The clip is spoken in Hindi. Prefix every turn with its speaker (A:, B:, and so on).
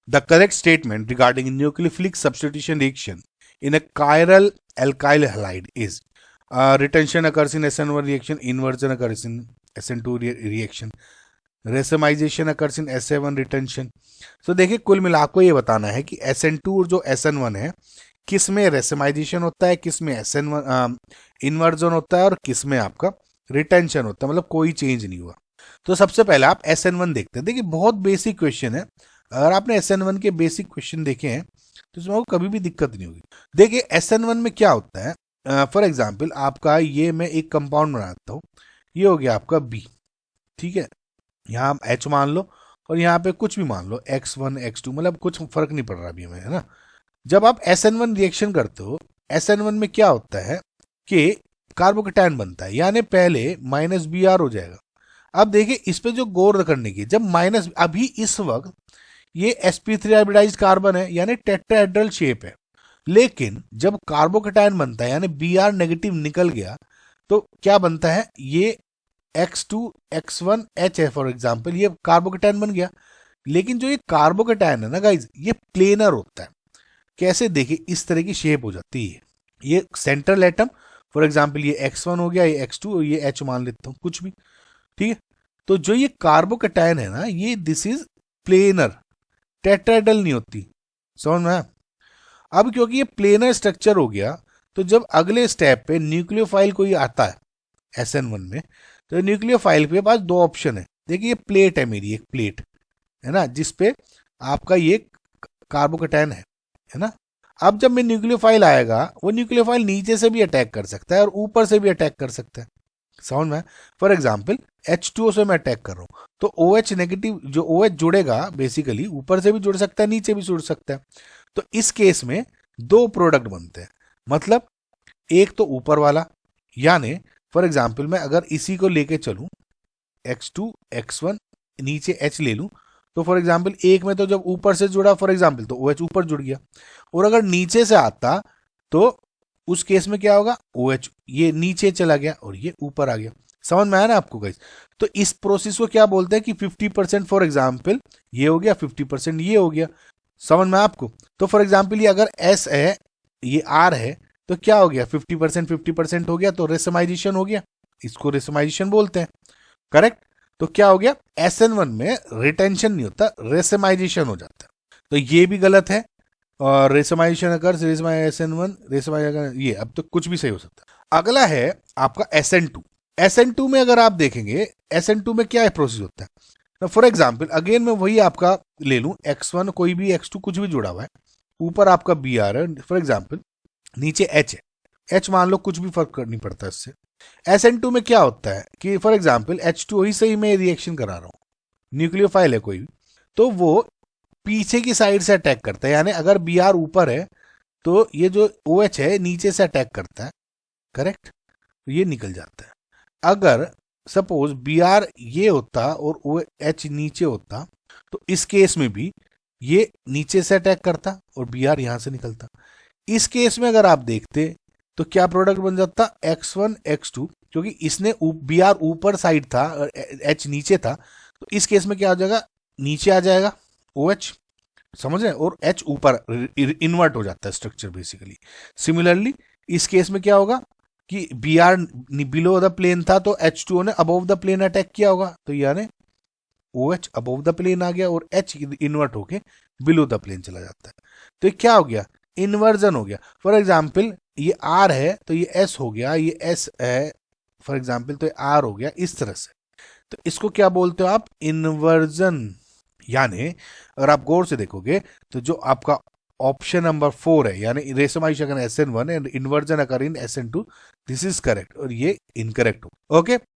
A: The correct statement regarding nucleophilic substitution reaction in a chiral alkyl halide is retention occurs in SN1 reaction, inversion occurs in SN2 reaction, racemization occurs in SA1 retention. So देखिए कुल मिला आपको ये बताना है कि SN2 और जो SN1 है किस में रेसेमाइजेशन होता है, किस में SN1 इन्वर्जन होता है और किस में आपका रिटेंशन होता है, मतलब कोई चेंज नहीं हुआ। तो सबसे पहले आप SN1 देखते हैं। देखिए बहुत बेसिक क्वेश्चन है, अगर आपने SN1 के बेसिक क्वेश्चन देखे हैं तो इसमें आपको कभी भी दिक्कत नहीं होगी। देखिए SN1 में क्या होता है, फॉर एग्जांपल आपका ये मैं एक कंपाउंड बनाता हूँ, ये हो गया आपका B, ठीक है, यहाँ आप H मान लो और यहाँ पे कुछ भी मान लो X1 X2, मतलब कुछ फर्क नहीं पड़ रहा अभी हमें, है ना। जब आप SN1 रिएक्शन करते हो, SN1 में क्या होता है कि कार्बोकेटायन बनता है, यानी पहले -Br हो जाएगा। अब देखिए इस पे जो गौर करने की, जब माइनस, अभी इस वक्त ये sp3 हाइब्रिडाइज्ड कार्बन है यानी टेट्राहेड्रल शेप है, लेकिन जब कार्बोकेटायन बनता है यानी Br नेगेटिव निकल गया तो क्या बनता है, ये X2 X1 H है फॉर एग्जांपल, ये कार्बोकेटायन बन गया। लेकिन जो ये कार्बोकेटायन है ना गाइज, ये प्लेनर होता है। कैसे, देखिए इस तरह की शेप हो जाती है, ये सेंट्रल एटम, फॉर एग्जांपल ये X1 हो गया, ये X2 और ये H मान लेता हूँ कुछ भी, ठीक है। तो जो ये कार्बोकेटायन है ना, ये दिस इज प्लेनर, टेट्राहेड्रल नहीं होती, समझ में। अब क्योंकि ये प्लेनर स्ट्रक्चर हो गया, तो जब अगले स्टेप पे न्यूक्लियोफाइल कोई आता है SN1 में, तो न्यूक्लियोफाइल के पास दो ऑप्शन है। देखिए ये प्लेट है मेरी, एक प्लेट है ना, जिसपे आपका ये कार्बोकेटायन है ना। अब जब मैं न्यूक्लियोफाइल आएगा, वो न्यूक्लियोफाइल नीचे से भी अटैक कर सकता है और ऊपर से भी अटैक कर सकता है, समझ में। फॉर एग्जाम्पल H2O से मैं अटैक कर रहा हूं, तो OH नेगेटिव, जो OH जुड़ेगा बेसिकली ऊपर से भी जुड़ सकता है, नीचे भी जुड़ सकता है। तो इस केस में दो प्रोडक्ट बनते हैं, मतलब एक तो ऊपर वाला, यानी फॉर एग्जाम्पल मैं अगर इसी को लेके चलूं X2 X1 नीचे H ले लूं, तो फॉर एग्जाम्पल एक में तो जब ऊपर से जुड़ा फॉर एग्जाम्पल तो OH ऊपर जुड़ गया, और अगर नीचे से आता तो उस केस में क्या होगा, OH ये नीचे चला गया और ये ऊपर आ गया। समझ में आया ना आपको गाइस। तो इस प्रोसेस को क्या बोलते हैं कि 50% फॉर एग्जाम्पल ये हो गया, 50% ये हो गया, समझ में आपको। तो फॉर एग्जाम्पल ये अगर S है, ये R है, तो क्या हो गया, 50% हो गया, तो रेसमाइजेशन हो गया, इसको रेसमाइजेशन बोलते हैं, करेक्ट। तो क्या हो गया, SN1 में रिटेंशन नहीं होता, रेसमाइजेशन हो जाता है। तो ये भी गलत है, और रेसमाइजेशन अकर्स, SN1 रेसमाइजेशन, ये अब तो कुछ भी सही हो सकता है। अगला है आपका SN2। SN2 में अगर आप देखेंगे, SN2 में क्या प्रोसेस होता है। फॉर एग्जाम्पल अगेन मैं वही आपका ले लूं, X1 कोई भी X2 कुछ भी जुड़ा हुआ है, ऊपर आपका Br है फॉर एग्जाम्पल, नीचे H है, H मान लो, कुछ भी फर्क नहीं पड़ता इससे। SN2 में क्या होता है कि फॉर एग्जाम्पल H2 ही से ही मैं रिएक्शन करा रहा हूं, न्यूक्लियोफाइल है कोई भी, तो वो पीछे की साइड से अटैक करता है, यानी अगर Br ऊपर है तो ये जो OH है नीचे से अटैक करता है, करेक्ट, तो ये निकल जाता है। अगर सपोज Br ये होता और OH नीचे होता, तो इस केस में भी ये नीचे से अटैक करता और Br यहां से निकलता। इस केस में अगर आप देखते तो क्या प्रोडक्ट बन जाता, X1 X2, क्योंकि इसने Br ऊपर साइड था और H नीचे था, तो इस केस में क्या हो जाएगा, नीचे आ जाएगा OH, समझ रहे हैं, और H ऊपर इन्वर्ट हो जाता है स्ट्रक्चर बेसिकली। सिमिलरली इस केस में क्या होगा कि Br बिलो द प्लेन था, तो H2O ने अबव द प्लेन अटैक किया होगा, तो यानी OH अबव द प्लेन आ गया और H इन्वर्ट होके बिलो द प्लेन चला जाता है। तो ये क्या हो गया, इन्वर्जन हो गया। फॉर एग्जाम्पल ये R है तो ये S हो गया, ये S है फॉर एग्जाम्पल तो ये R हो गया, इस तरह से। तो इसको क्या बोलते हो आप, इन्वर्जन। यानी अगर आप गौर से देखोगे तो जो आपका ऑप्शन नंबर 4 है, यानी रेसमाइजेशन अगर SN1 एंड इन्वर्जन अगर इन SN2, दिस इज करेक्ट, और ये इनकरेक्ट हो। ओके,